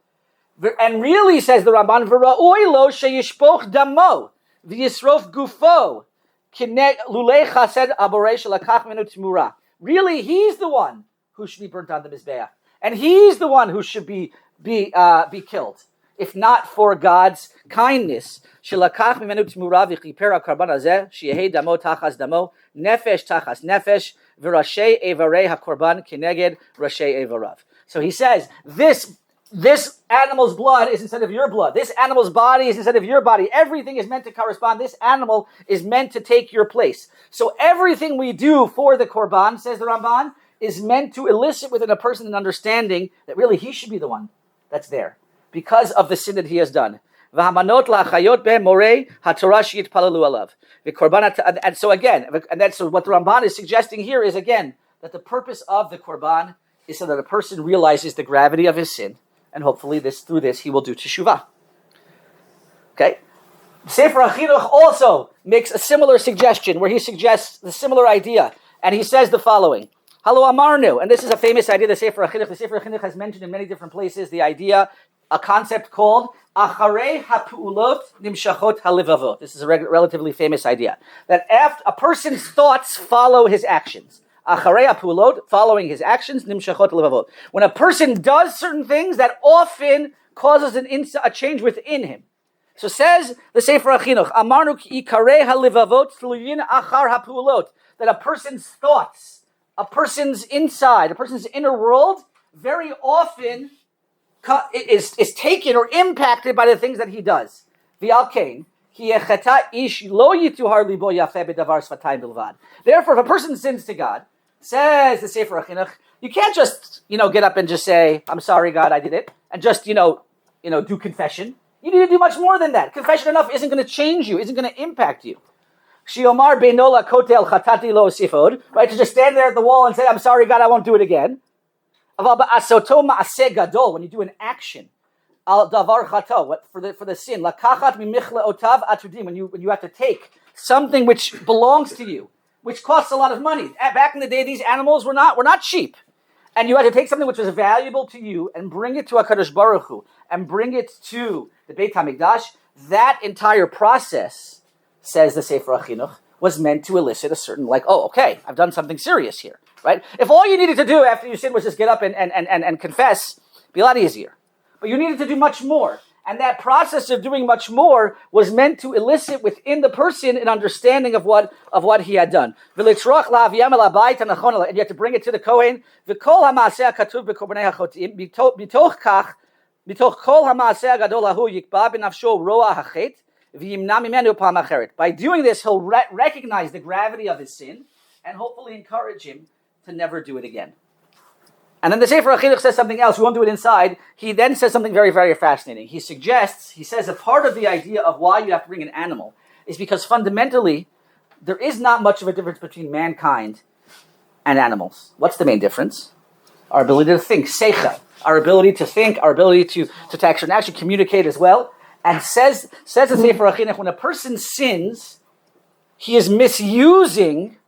And really, says the Ramban, v'ra'oi lo sheyishpoch damo, v'yisrof gufo, lulei chased aborei shelakach minu tmura. Really, he's the one who should be burnt on the mizbeach. And he's the one who should be killed, if not for God's kindness. Shelakach mimenu tmura v'chiper hakarban hazeh sheyehei damo tachas damo nefesh tachas nefesh v'rashei evarei hakorban kineged rashei evarav. So he says this this animal's blood is instead of your blood. This animal's body is instead of your body. Everything is meant to correspond. This animal is meant to take your place. So everything we do for the Korban, says the Ramban, is meant to elicit within a person an understanding that really he should be the one that's there because of the sin that he has done. And so again, so what the Ramban is suggesting here is again that the purpose of the Korban is so that a person realizes the gravity of his sin, and hopefully through this he will do teshuvah. Okay? Sefer HaChinuch also makes a similar suggestion where he suggests the similar idea, and he says the following. Halo Amarnu, and this is a famous idea, the Sefer HaChinuch. The Sefer HaChinuch has mentioned in many different places the idea, a concept called Acharei HaPu'ulot Nimshachot HaLivavot. This is a relatively famous idea. That after a person's thoughts follow his actions. Acharei HaPu'ulot, following his actions, Nimshachot HaLivavot. When a person does certain things, that often causes a change within him. So says the Sefer HaChinuch, Amarnu Ikarei HaLivavot Tluyin Achar HaPu'ulot. That a person's thoughts, a person's inside, a person's inner world, very often is taken or impacted by the things that he does. Therefore, if a person sins to God, says the Sefer HaChinuch, you can't just, get up and just say, I'm sorry, God, I did it, and just, do confession. You need to do much more than that. Confession enough isn't going to change you, isn't going to impact you. Shiomar beinola kotel chatati lo sifod, right? To just stand there at the wall and say, I'm sorry, God, I won't do it again. When you do an action, al davar chato, for the sin, lakachat mimichla otav atudim, when you have to take something which belongs to you, which costs a lot of money. Back in the day, these animals were not cheap, and you had to take something which was valuable to you and bring it to HaKadosh Baruch Hu and bring it to the Beit HaMikdash. That entire process, says the Sefer HaChinuch, was meant to elicit a certain okay, I've done something serious here. Right? If all you needed to do after you sin was just get up and confess, it'd be a lot easier. But you needed to do much more. And that process of doing much more was meant to elicit within the person an understanding of what he had done. And you have to bring it to the Kohen. By doing this, he'll recognize the gravity of his sin and hopefully encourage him to never do it again. And then the Sefer HaChinuch says something else. We won't do it inside. He then says something very, very fascinating. He says a part of the idea of why you have to bring an animal is because fundamentally, there is not much of a difference between mankind and animals. What's the main difference? Our ability to think, seicha. Our ability to think, our ability to actually communicate as well. And says the Sefer HaChinuch, when a person sins, he is misusing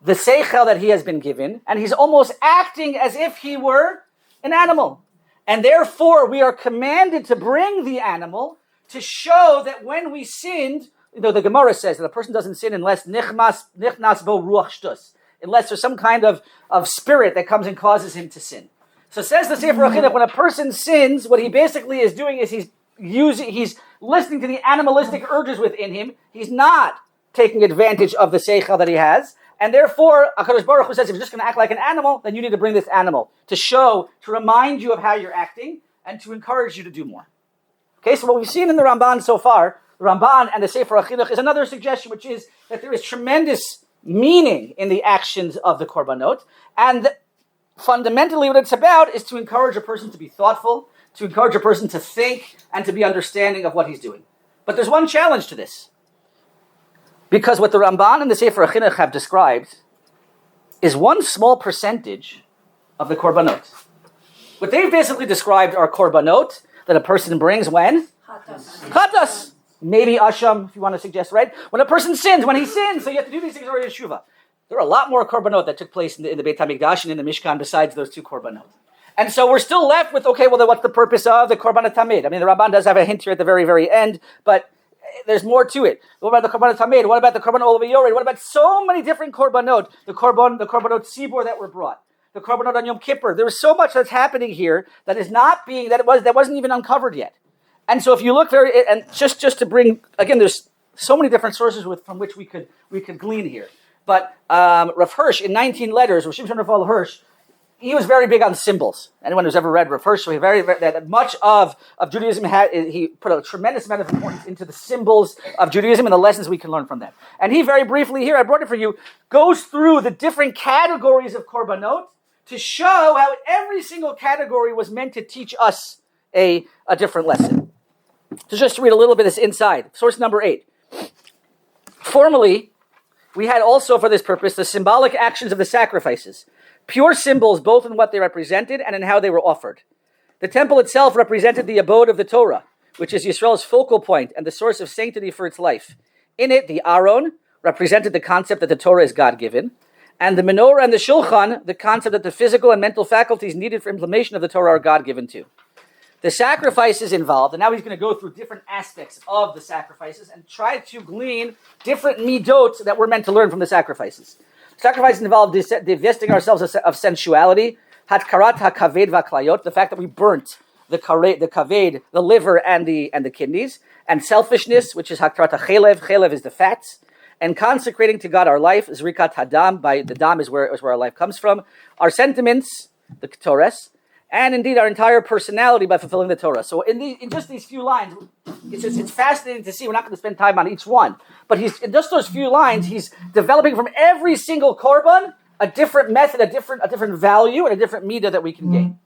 the seichel that he has been given, and he's almost acting as if he were an animal. And therefore, we are commanded to bring the animal to show that when we sinned, the Gemara says that a person doesn't sin unless nichnas bo ruach shtus, unless there's some kind of spirit that comes and causes him to sin. So says the Sefer HaChinuch, when a person sins, what he basically is doing is he's listening to the animalistic urges within him. He's not taking advantage of the seichel that he has. And therefore, HaKadosh Baruch Hu says, if you're just going to act like an animal, then you need to bring this animal to remind you of how you're acting and to encourage you to do more. Okay, so what we've seen in the Ramban so far, the Ramban and the Sefer HaChinuch, is another suggestion, which is that there is tremendous meaning in the actions of the Korbanot. And fundamentally what it's about is to encourage a person to be thoughtful, to encourage a person to think, and to be understanding of what he's doing. But there's one challenge to this. Because what the Ramban and the Sefer HaChinuch have described is one small percentage of the Korbanot. What they've basically described are Korbanot that a person brings when? Chatas. Maybe Asham, if you want to suggest, right? When a person sins, so you have to do these things already in Shuvah. There are a lot more Korbanot that took place in the Beit HaMikdash and in the Mishkan besides those two Korbanot. And so we're still left with, okay, well, then what's the purpose of the Korbanot Tamid? I mean, the Ramban does have a hint here at the very, very end, but there's more to it. What about the Korbanot Tamid? What about the Korbanot Olav Yored? What about so many different Korbanot? The Korbanot Tzibor that were brought. The Korbanot on Yom Kippur. There was so much that's happening here that wasn't even uncovered yet. And so if you look and just to bring, again, there's so many different sources from which we could glean here. But Rav Hirsch, in 19 letters, Rav Shimshon Raphael Hirsch, he was very big on symbols. Anyone who's ever read Rosh, that much of Judaism he put a tremendous amount of importance into the symbols of Judaism and the lessons we can learn from them. And he very briefly here, I brought it for you, goes through the different categories of Korbanot to show how every single category was meant to teach us a different lesson. So just to read a little bit of this inside. Source number 8. Formerly, we had also for this purpose the symbolic actions of the sacrifices. Pure symbols both in what they represented and in how they were offered. The temple itself represented the abode of the Torah, which is Yisrael's focal point and the source of sanctity for its life. In it, the Aron represented the concept that the Torah is God-given, and the menorah and the shulchan, the concept that the physical and mental faculties needed for implementation of the Torah are God-given too. The sacrifices involved, and now he's going to go through different aspects of the sacrifices and try to glean different midot that we're meant to learn from the sacrifices. Sacrifices involved divesting ourselves of sensuality, hatkarat hakaved vaklayot, the fact that we burnt the kaved, the liver and the kidneys, and selfishness, which is hatkarat hachelev, chelev is the fats, and consecrating to God our life, zrikat hadam, by the dam is where our life comes from, our sentiments, the ketores, and indeed our entire personality by fulfilling the Torah. So in just these few lines, it's fascinating to see. We're not going to spend time on each one, but in just those few lines, he's developing from every single korban a different method, a different value, and a different midah that we can gain.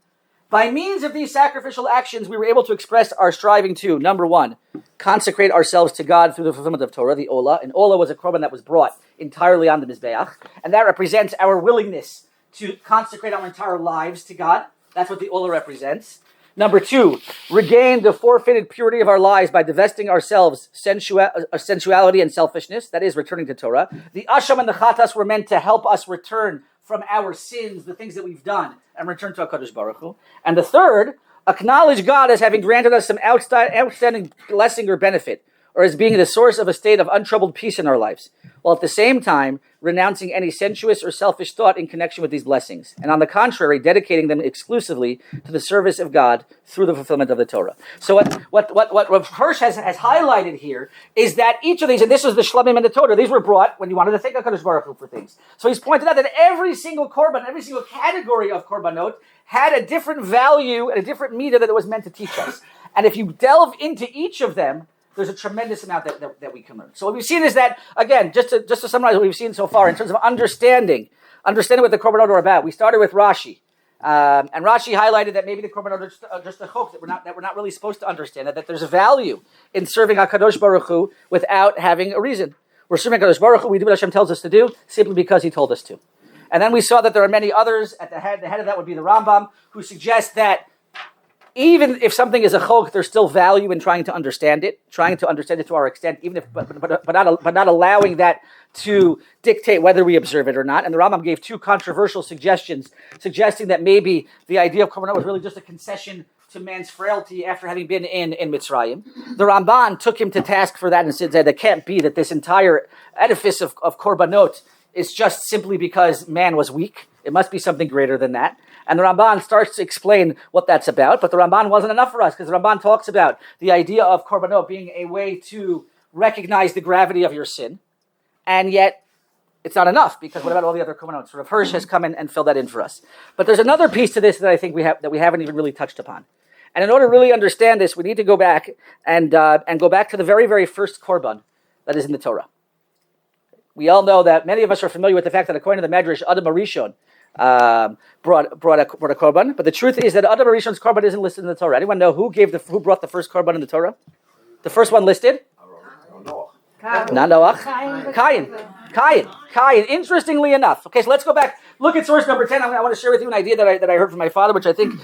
By means of these sacrificial actions, we were able to express our striving to, number 1, consecrate ourselves to God through the fulfillment of Torah, the Olah. And Olah was a korban that was brought entirely on the Mizbeach, and that represents our willingness to consecrate our entire lives to God. That's what the Olah represents. Number 2, regain the forfeited purity of our lives by divesting ourselves sensuality and selfishness, that is, returning to Torah. The Asham and the Chatas were meant to help us return from our sins, the things that we've done, and return to HaKadosh Baruch Hu. And the 3rd, acknowledge God as having granted us some outstanding blessing or benefit, or as being the source of a state of untroubled peace in our lives, while at the same time renouncing any sensuous or selfish thought in connection with these blessings, and on the contrary, dedicating them exclusively to the service of God through the fulfillment of the Torah. So what Rav Hirsch has highlighted here is that each of these, and this was the Shlamim and the Torah, these were brought when you wanted to thank HaKadosh Baruch Hu for things. So he's pointed out that every single korban, every single category of korbanot had a different value and a different midah that it was meant to teach us. And if you delve into each of them, there's a tremendous amount that we can learn. So what we've seen is that, again, just to summarize what we've seen so far in terms of understanding what the Korbanot are about. We started with Rashi, and Rashi highlighted that maybe the Korbanot are just a chok that we're not really supposed to understand. That there's a value in serving HaKadosh Baruch Hu without having a reason. We're serving HaKadosh Baruch Hu. We do what Hashem tells us to do simply because He told us to. And then we saw that there are many others. At the head of that would be the Rambam, who suggests that even if something is a chok, there's still value in trying to understand it to our extent, even if, but not allowing that to dictate whether we observe it or not. And the Rambam gave 2 controversial suggestions, suggesting that maybe the idea of Korbanot was really just a concession to man's frailty after having been in Mitzrayim. The Ramban took him to task for that and said that it can't be that this entire edifice of Korbanot is just simply because man was weak. It must be something greater than that. And the Ramban starts to explain what that's about, but the Ramban wasn't enough for us, because the Ramban talks about the idea of Korbanot being a way to recognize the gravity of your sin, and yet it's not enough, because what about all the other Korbanot? So Rav Hirsch has come in and filled that in for us. But there's another piece to this that I think we haven't even really touched upon. And in order to really understand this, we need to go back and go back to the very, very first Korban that is in the Torah. We all know that many of us are familiar with the fact that according to the Medrash, Adam HaRishon brought a korban, but the truth is that Adam HaRishon's korban isn't listed in the Torah. Anyone know who brought the first korban in the Torah? The first one listed? Not Noach. Cain. Interestingly enough. Okay, so let's go back. Look at source number 10. I want to share with you an idea that I heard from my father, which I think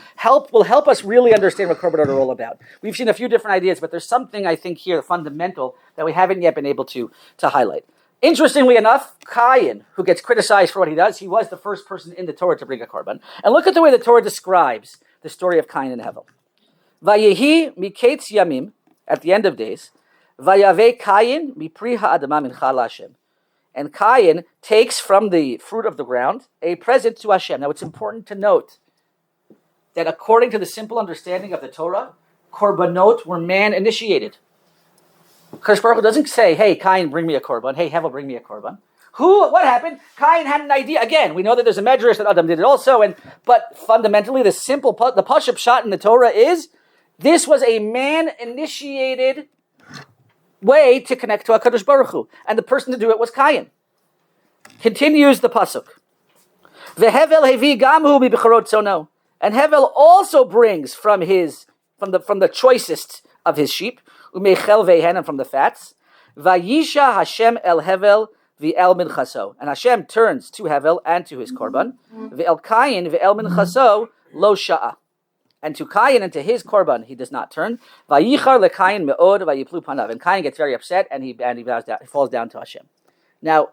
will help us really understand what Korbanot are all about. We've seen a few different ideas, but there's something I think here fundamental that we haven't yet been able to highlight. Interestingly enough, Cain, who gets criticized for what he does, he was the first person in the Torah to bring a korban. And look at the way the Torah describes the story of Cain and Hevel. Vayehi miketz yamim, at the end of days, vayave Cain mipri ha'adama mincha la'Hashem. And Cain takes from the fruit of the ground a present to Hashem. Now it's important to note that according to the simple understanding of the Torah, korbanot were man-initiated. Kadosh Baruch Hu doesn't say, hey, Cain, bring me a korban. Hey, Hevel, bring me a korban. What happened? Cain had an idea. Again, we know that there's a medrash that Adam did it also, but fundamentally the Pashup shot in the Torah is, this was a man-initiated way to connect to HaKadosh Baruch Hu. And the person to do it was Cain. Continues the Pasuk. Vehevel hevi gamhu mibicharot tzono. And Hevel also brings from the choicest of his sheep, umeichel vehen, and from the fats. Vayisha Hashem el Hevel v'el minchaso. And Hashem turns to Hevel and to his korban. V'el Kayin v'el minchaso lo sha'a. And to Cain and to his korban he does not turn. Vayichar leKayin me'od vayiplu panav. And Cain gets very upset and he falls down to Hashem. Now,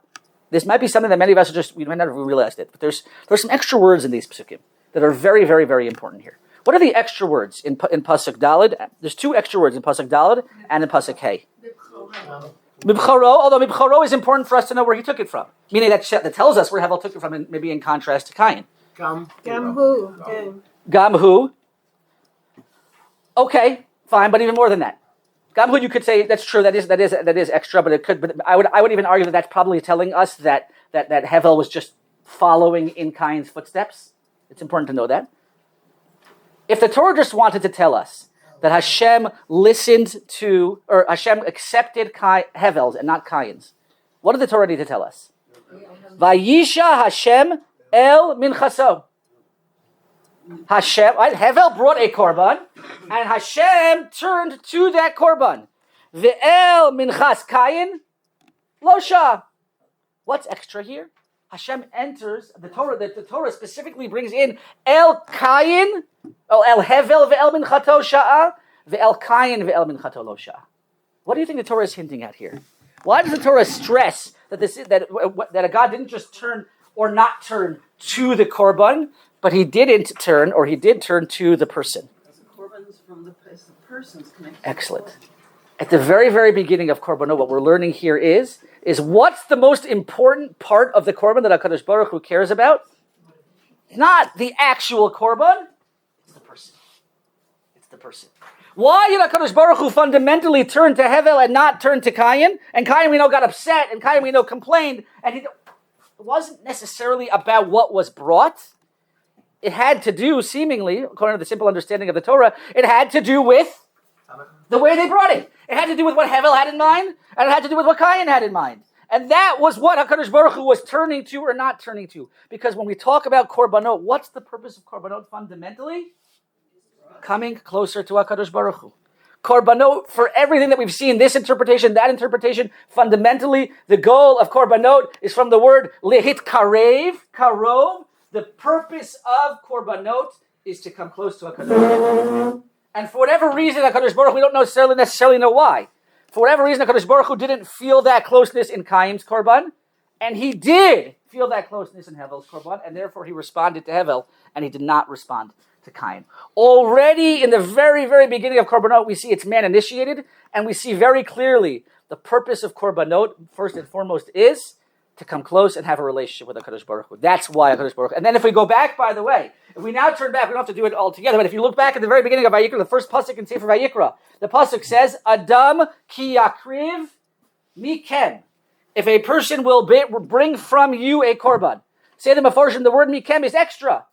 this might be something that many of us we might not have realized it, but there's some extra words in these psukim that are very, very, very important here. What are the extra words in pasuk Daled? There's two extra words in pasuk Daled and in pasuk Hey. Mibcharo, although Mibcharo is important for us to know where he took it from, meaning that tells us where Hevel took it from, maybe in contrast to Cain. Gamhu. Okay, fine, but even more than that. Gamhu, you could say that's true. That is extra, but it could. But I would even argue that that's probably telling us that Hevel was just following in Cain's footsteps. It's important to know that. If the Torah just wanted to tell us that Hashem listened to, or Hashem accepted Hevel's and not Cain's, what did the Torah need to tell us? Vayisha Hashem el minchaso. Hashem, right? Hevel brought a korban, and Hashem turned to that korban. Ve'el minchas Cain lo sha. What's extra here? Hashem enters the Torah. The Torah specifically brings in el Cain, el Hevel ve'el minchato sha'a, ve'el Cain ve'el minchato lo sha. What do you think the Torah is hinting at here? Why does the Torah stress that a God didn't just turn or not turn to the korban, but he didn't turn, or he did turn to the person? Because the korban is from the person's connection. Excellent. At the very, very beginning of Korbanot, what we're learning here is what's the most important part of the korban that HaKadosh Baruch Hu cares about? Not the actual korban, it's the person. It's the person. Why did HaKadosh Baruch Hu fundamentally turn to Hevel and not turn to Cain? And Cain, we know, got upset, and Cain, we know, complained, and it wasn't necessarily about what was brought. It had to do, seemingly, according to the simple understanding of the Torah, it had to do with the way they brought it. It had to do with what Hevel had in mind, and it had to do with what Cain had in mind. And that was what HaKadosh Baruch Hu was turning to or not turning to. Because when we talk about Korbanot, what's the purpose of Korbanot fundamentally? Coming closer to HaKadosh Baruch Hu. Korbanot, for everything that we've seen, this interpretation, that interpretation, fundamentally, the goal of Korbanot is from the word lehit karev, karov. The purpose of Korbanot is to come close to HaKadosh Baruch Hu. And for whatever reason, HaKadosh Baruch Hu, we don't necessarily know why. For whatever reason, HaKadosh Baruch Hu didn't feel that closeness in Cain's Korban, and he did feel that closeness in Hevel's Korban, and therefore he responded to Hevel, and he did not respond to Cain. Already in the very, very beginning of Korbanot, we see it's man-initiated, and we see very clearly the purpose of Korbanot, first and foremost, is to come close and have a relationship with HaKadosh Baruch Hu. That's why HaKadosh Baruch Hu. And then if we go back, by the way, if we now turn back, we don't have to do it all together, but if you look back at the very beginning of VAYIKRA, the first pasuk in Sefer VAYIKRA, the pasuk says, Adam ki yakriv mikem. If a person will bring from you a korban. Say the Mefarshim, the word mikem is extra.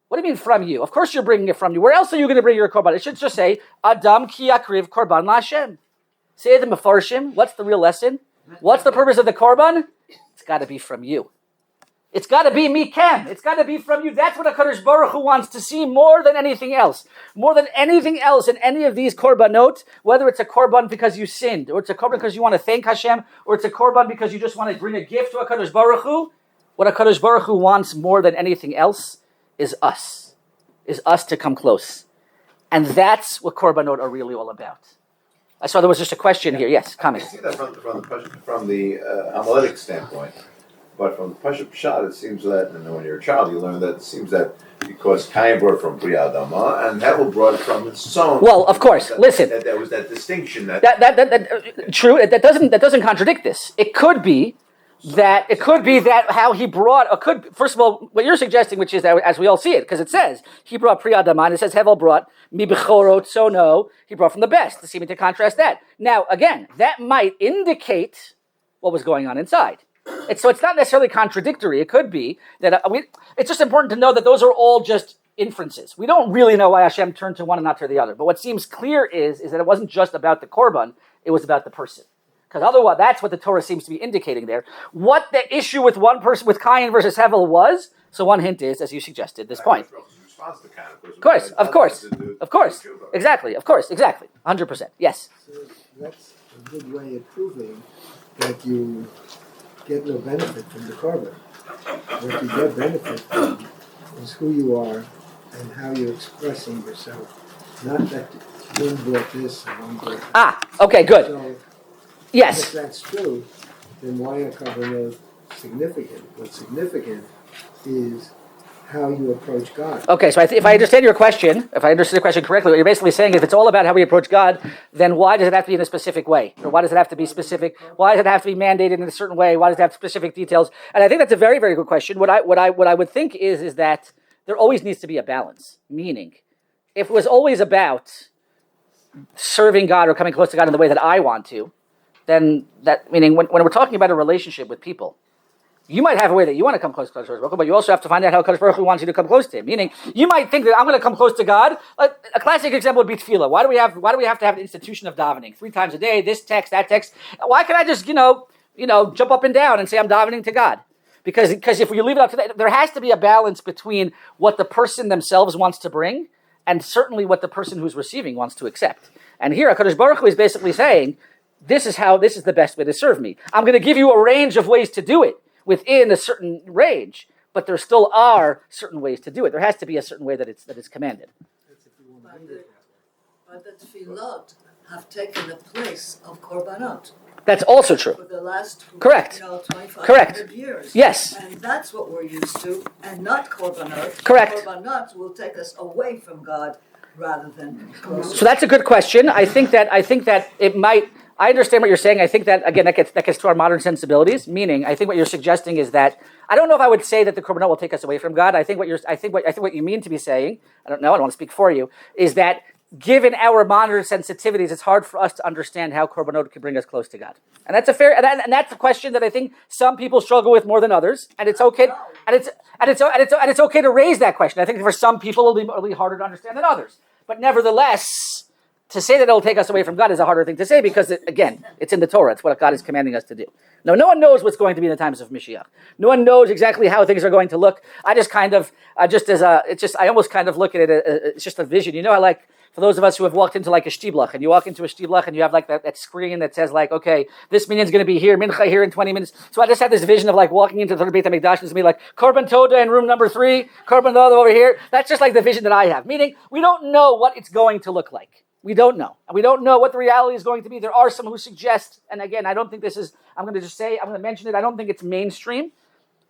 What do you mean from you? Of course you're bringing it from you. Where else are you going to bring your korban? It should just say, Adam ki yakriv korban laHashem. Say the Mefarshim, what's the real lesson? What's the purpose of the korban? It's got to be from you. It's got to be mikem. It's got to be from you. That's what HaKadosh Baruch Hu wants to see more than anything else. More than anything else in any of these korbanot, whether it's a korban because you sinned, or it's a korban because you want to thank Hashem, or it's a korban because you just want to bring a gift to HaKadosh Baruch Hu, what HaKadosh Baruch Hu wants more than anything else is us to come close. And that's what korbanot are really all about. I saw there was just a question here. Yes, comment. I see that from the analytic standpoint, but from the Pashup shot, it seems that, and when you're a child, you learn that it seems that because Cain brought it from Pri Adama, and Hevel brought it from his son. Well, of course. Listen, that was that distinction. True. That doesn't contradict this. It could be that how he brought. First of all, what you're suggesting, which is that as we all see it, because it says he brought Pri Adama, and it says Hevel brought mi bechorot sono. He brought from the best. To seem to contrast that. Now, again, that might indicate what was going on inside. So it's not necessarily contradictory. It could be that it's just important to know that those are all just inferences. We don't really know why Hashem turned to one and not to the other. But what seems clear is that it wasn't just about the korban, it was about the person. Because otherwise, that's what the Torah seems to be indicating there. What the issue with one person, with Cain versus Hevel was, so one hint is, as you suggested, this point. Of course, exactly, 100%, yes. So that's a good way of proving that you get no benefit from the korban. What you get benefit from is who you are and how you're expressing yourself. Not that one brought this and one brought that. Okay, good. So, Yes. if that's true, then why are Korbanot significant? What's significant is how you approach God. Okay, so if I understand your question, if I understood the question correctly, what you're basically saying is if it's all about how we approach God, then why does it have to be in a specific way? Or why does it have to be specific? Why does it have to be mandated in a certain way? Why does it have specific details? And I think that's a very, very good question. What I would think is that there always needs to be a balance. Meaning, if it was always about serving God or coming close to God in the way that I want to, then that, meaning when we're talking about a relationship with people, you might have a way that you want to come close to Kadosh Baruch Hu, but you also have to find out how Kadosh Baruch Hu wants you to come close to Him. Meaning, you might think that I'm going to come close to God. A classic example would be tefillah. Why do we have to have an institution of davening 3 times a day? This text, that text. Why can't I just jump up and down and say I'm davening to God? Because if you leave it up to that, there has to be a balance between what the person themselves wants to bring and certainly what the person who's receiving wants to accept. And here, Kadosh Baruch Hu is basically saying, this is the best way to serve me. I'm going to give you a range of ways to do it within a certain range, but there still are certain ways to do it. There has to be a certain way that it's commanded. But the tefillot have taken the place of korbanot. That's also true. For the last 2500 years. Yes. And that's what we're used to, and not korbanot. Correct. Korbanot will take us away from God rather than closer. So that's a good question. I think that it might. I understand what you're saying. I think that again that gets to our modern sensibilities. Meaning, I think what you're suggesting is that I don't know if I would say that the korbanot will take us away from God. I think what you mean to be saying. I don't know. I don't want to speak for you. Is that given our modern sensitivities, it's hard for us to understand how korbanot can bring us close to God. And that's and that's a question that I think some people struggle with more than others. And it's okay. And it's okay to raise that question. I think for some people it'll be harder to understand than others. But nevertheless, to say that it'll take us away from God is a harder thing to say because, it's in the Torah. It's what God is commanding us to do. No one knows what's going to be in the times of Mashiach. No one knows exactly how things are going to look. I almost kind of look at it as it's just a vision. For those of us who have walked into like a shtiblach, and you walk into a shtiblach and you have like that screen that says like, okay, this minyan's going to be here, mincha here in 20 minutes. So I just had this vision of like walking into the Beit HaMikdash, it's going to be like Korban Toda in room number 3, Korban Toda over here. That's just like the vision that I have. Meaning, we don't know what it's going to look like. We don't know. And we don't know what the reality is going to be. There are some who suggest, and again, I don't think I'm going to mention it, I don't think it's mainstream,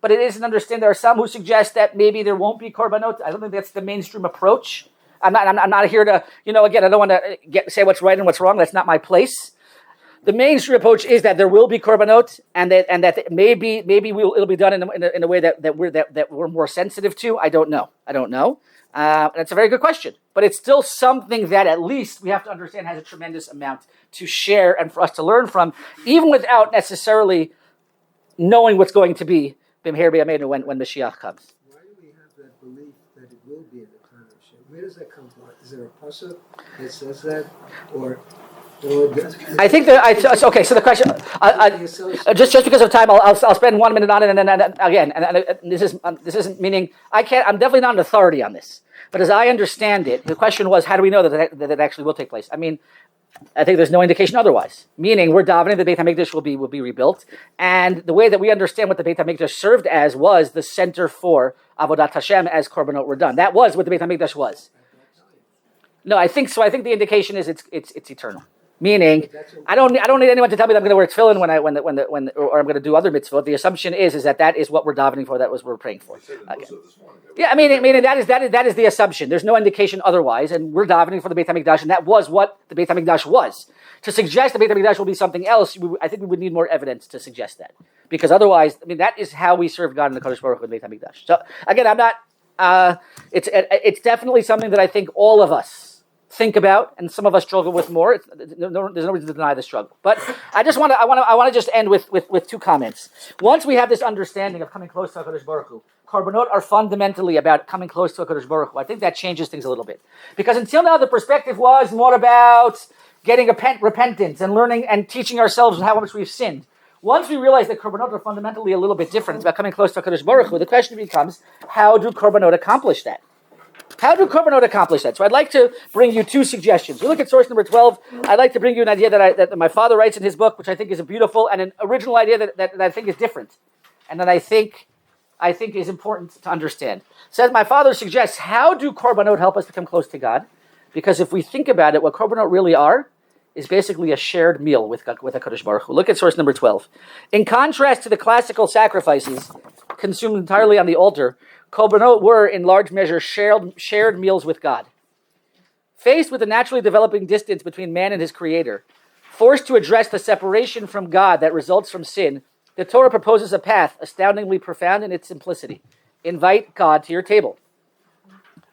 but it is an understanding. There are some who suggest that maybe there won't be korbanot. I don't think that's the mainstream approach. I'm not here to, again, I don't want to say what's right and what's wrong. That's not my place. The mainstream approach is that there will be korbanot, and that maybe it'll be done in a way that we're more sensitive to. I don't know. That's a very good question, but it's still something that at least we have to understand has a tremendous amount to share and for us to learn from, even without necessarily knowing what's going to be b'mher b'yameinu when Mashiach comes. Why do we have that belief that it will be in the time of Hashem? Where does that come from? Is there a pasuk that says that, or I think that okay. So the question, just because of time, I'll spend 1 minute on it, and then again, and this isn't meaning I can't. I'm definitely not an authority on this, but as I understand it, the question was, how do we know that it actually will take place? I mean, I think there's no indication otherwise. Meaning, we're davening the Beit HaMikdash will be rebuilt, and the way that we understand what the Beit HaMikdash served as was the center for Avodat Hashem as Korbanot were done. That was what the Beit HaMikdash was. No, I think so. I think the indication is it's eternal. Meaning, I don't need anyone to tell me that I'm going to wear tefillin or I'm going to do other mitzvot. The assumption is that is what we're davening for. That was what we're praying for. Yeah, I mean that is the assumption. There's no indication otherwise, and we're davening for the Beit HaMikdash, and that was what the Beit HaMikdash was. To suggest the Beit HaMikdash will be something else, I think we would need more evidence to suggest that, because otherwise, that is how we serve God in the Kodesh Baruch Hu in the Beit HaMikdash. So again, I'm not. It's definitely something that I think all of us think about, and some of us struggle with more. There's no reason to deny the struggle. But I want to just end with two comments. Once we have this understanding of coming close to HaKadosh Baruch Hu, Korbanot are fundamentally about coming close to HaKadosh Baruch Hu. I think that changes things a little bit. Because until now, the perspective was more about getting repentance and learning and teaching ourselves how much we've sinned. Once we realize that Korbanot are fundamentally a little bit different, it's about coming close to HaKadosh Baruch Hu, the question becomes, how do Korbanot accomplish that? How do Korbanot accomplish that? So I'd like to bring you two suggestions. We look at source number 12. I'd like to bring you an idea that my father writes in his book, which I think is a beautiful and an original idea that I think is different, and that I think is important to understand. It says, my father suggests, how do Korbanot help us become close to God? Because if we think about it, what Korbanot really are is basically a shared meal with HaKadosh Baruch Hu. Look at source number 12. In contrast to the classical sacrifices consumed entirely on the altar, Korbanot were, in large measure, shared meals with God. Faced with the naturally developing distance between man and his Creator, forced to address the separation from God that results from sin, the Torah proposes a path astoundingly profound in its simplicity. Invite God to your table.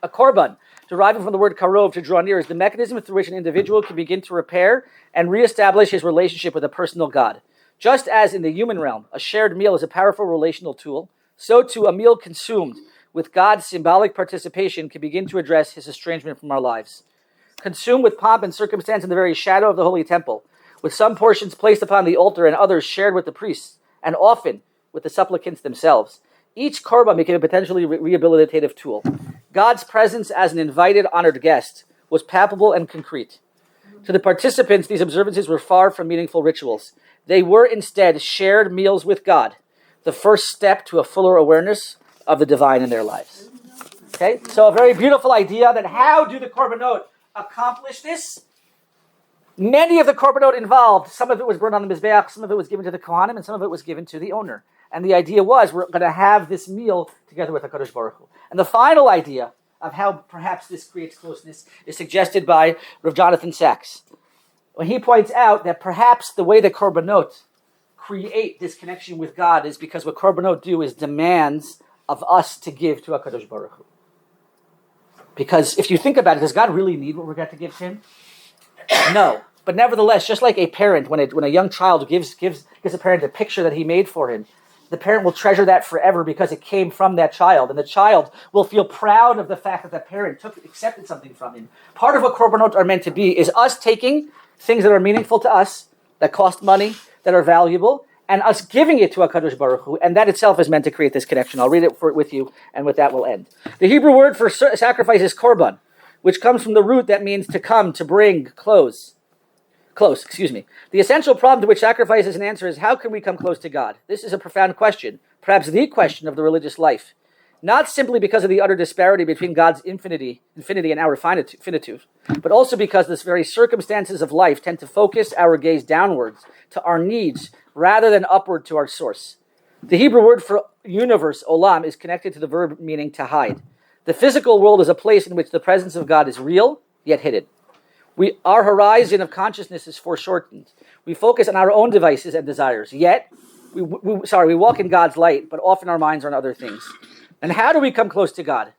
A korban, deriving from the word karov, to draw near, is the mechanism through which an individual can begin to repair and reestablish his relationship with a personal God. Just as in the human realm, a shared meal is a powerful relational tool, so too a meal consumed with God's symbolic participation can begin to address his estrangement from our lives. Consumed with pomp and circumstance in the very shadow of the holy temple, with some portions placed upon the altar and others shared with the priests, and often with the supplicants themselves, each korban became a potentially rehabilitative tool. God's presence as an invited, honored guest was palpable and concrete. To the participants, these observances were far from meaningful rituals. They were instead shared meals with God, the first step to a fuller awareness of the divine in their lives. Okay, so a very beautiful idea that how do the Korbanot accomplish this? Many of the Korbanot involved, some of it was burned on the Mizbeach, some of it was given to the Kohanim, and some of it was given to the owner. And the idea was, we're going to have this meal together with HaKadosh Baruch Hu. And the final idea of how perhaps this creates closeness is suggested by Rav Jonathan Sachs, when he points out that perhaps the way the Korbanot create this connection with God is because what Korbanot do is demands of us to give to HaKadosh Baruch Hu. Because if you think about it, does God really need what we're going to give to him? No. But nevertheless, just like a parent, when a young child gives a parent a picture that he made for him, the parent will treasure that forever because it came from that child. And the child will feel proud of the fact that the parent accepted something from him. Part of what Korbanot are meant to be is us taking things that are meaningful to us, that cost money, that are valuable, and us giving it to HaKadosh Baruch Hu, and that itself is meant to create this connection. I'll read it with you, and with that we'll end. The Hebrew word for sacrifice is korban, which comes from the root that means to come, to bring, close. The essential problem to which sacrifice is an answer is, how can we come close to God? This is a profound question, perhaps the question of the religious life. Not simply because of the utter disparity between God's infinity and our finitude, but also because the very circumstances of life tend to focus our gaze downwards to our needs rather than upward to our source. The Hebrew word for universe, olam, is connected to the verb meaning to hide. The physical world is a place in which the presence of God is real, yet hidden. Our horizon of consciousness is foreshortened. We focus on our own devices and desires, yet we walk in God's light, but often our minds are on other things. And how do we come close to God?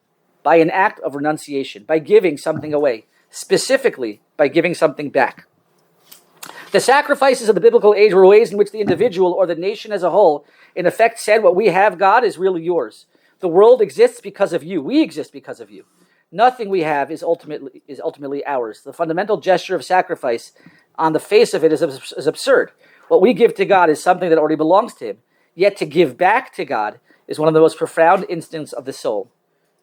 By an act of renunciation, by giving something away, specifically by giving something back. The sacrifices of the biblical age were ways in which the individual or the nation as a whole, in effect, said, what we have, God, is really yours. The world exists because of you. We exist because of you. Nothing we have is ultimately ours. The fundamental gesture of sacrifice on the face of it is absurd. What we give to God is something that already belongs to him. Yet to give back to God is one of the most profound instincts of the soul.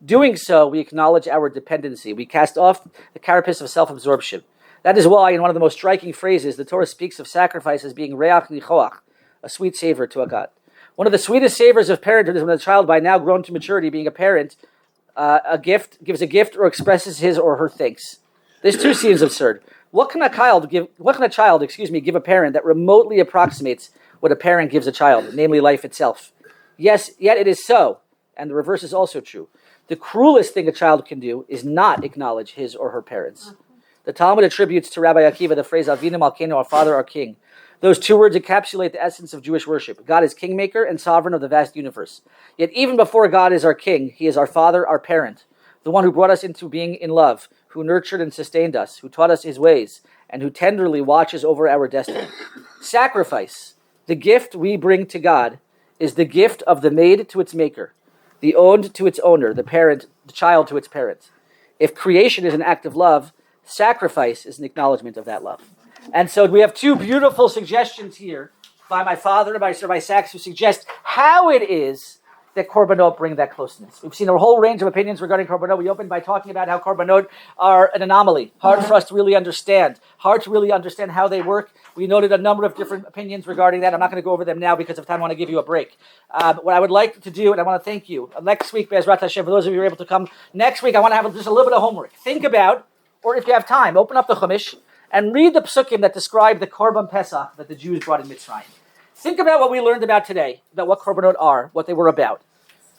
Doing so, we acknowledge our dependency. We cast off the carapace of self-absorption. That is why, in one of the most striking phrases, the Torah speaks of sacrifice as being reach nichoach, a sweet savor to a God. One of the sweetest savors of parenthood is when a child, by now grown to maturity, being a parent, gives a gift or expresses his or her thanks. This too seems absurd. What can a child give a parent that remotely approximates what a parent gives a child, namely life itself? Yes, yet it is so, and the reverse is also true. The cruelest thing a child can do is not acknowledge his or her parents. The Talmud attributes to Rabbi Akiva the phrase Avinu Malkeinu, our Father, our King. Those two words encapsulate the essence of Jewish worship. God is kingmaker and sovereign of the vast universe. Yet even before God is our king, he is our father, our parent, the one who brought us into being in love, who nurtured and sustained us, who taught us his ways, and who tenderly watches over our destiny. Sacrifice, the gift we bring to God, is the gift of the maid to its maker, the owned to its owner, the child to its parent. If creation is an act of love, sacrifice is an acknowledgement of that love. And so we have two beautiful suggestions here by my father and by Rabbi Sachs, who suggest how it is that Korbanot bring that closeness. We've seen a whole range of opinions regarding Korbanot. We opened by talking about how Korbanot are an anomaly, hard for us to really understand, how they work. We noted a number of different opinions regarding that. I'm not going to go over them now because of time. I want to give you a break. What I would like to do, and I want to thank you, next week, Be'ezrat Hashem, for those of you who are able to come, next week I want to have just a little bit of homework. Think about, or if you have time, open up the Chumash and read the psukim that describe the Korban Pesach that the Jews brought in Mitzrayim. Think about what we learned about today, about what Korbanot are, what they were about,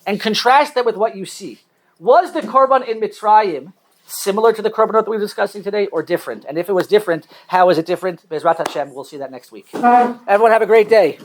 and contrast that with what you see. Was the Korban in Mitzrayim similar to the Korbanot that we're discussing today, or different? And if it was different, how is it different? Be'ezrat Hashem, we'll see that next week. Everyone have a great day.